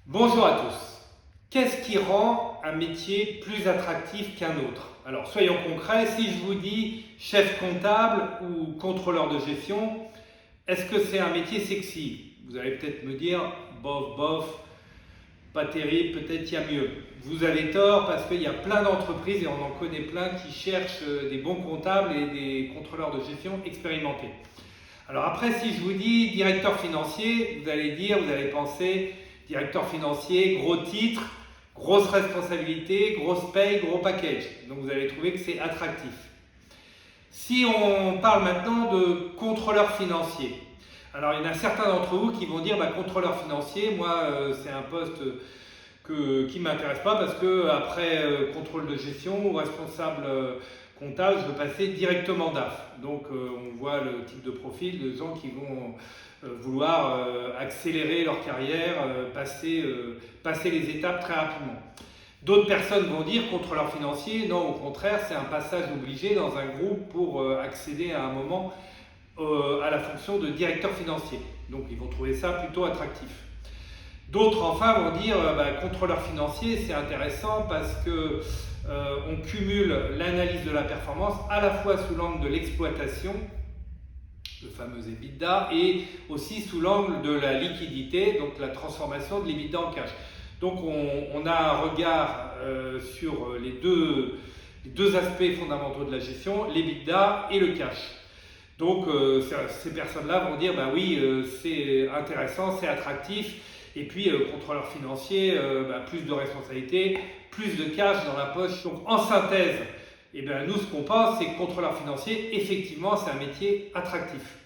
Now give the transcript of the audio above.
Bonjour à tous. Qu'est-ce qui rend un métier plus attractif qu'un autre? Alors soyons concrets, si je vous dis chef comptable ou contrôleur de gestion, est-ce que c'est un métier sexy? Vous allez peut-être me dire bof bof, pas terrible, peut-être il y a mieux. Vous avez tort parce qu'il y a plein d'entreprises et on en connaît plein qui cherchent des bons comptables et des contrôleurs de gestion expérimentés. Alors après, si je vous dis directeur financier, vous allez penser directeur financier, gros titre, grosse responsabilité, grosse paye, gros package. Donc vous allez trouver que c'est attractif. Si on parle maintenant de contrôleur financier, alors il y en a certains d'entre vous qui vont dire contrôleur financier, moi c'est un poste qui ne m'intéresse pas parce que après contrôle de gestion ou responsable comptable, je veux passer directement DAF. Donc on voit le type de profil de gens qui vont vouloir accélérer leur carrière, passer les étapes très rapidement. D'autres personnes vont dire contrôleur financier, non, au contraire, c'est un passage obligé dans un groupe pour accéder à un moment à la fonction de directeur financier. Donc ils vont trouver ça plutôt attractif. D'autres enfin vont dire contrôleur financier, c'est intéressant parce que on cumule l'analyse de la performance à la fois sous l'angle de l'exploitation, le fameux EBITDA, et aussi sous l'angle de la liquidité, donc la transformation de l'EBITDA en cash. Donc on a un regard sur les deux aspects fondamentaux de la gestion, l'EBITDA et le cash. Donc ces personnes-là vont dire oui, c'est intéressant, c'est attractif. Et puis, contrôleur financier, plus de responsabilités, plus de cash dans la poche. Donc, en synthèse, nous, ce qu'on pense, c'est que contrôleur financier, effectivement, c'est un métier attractif.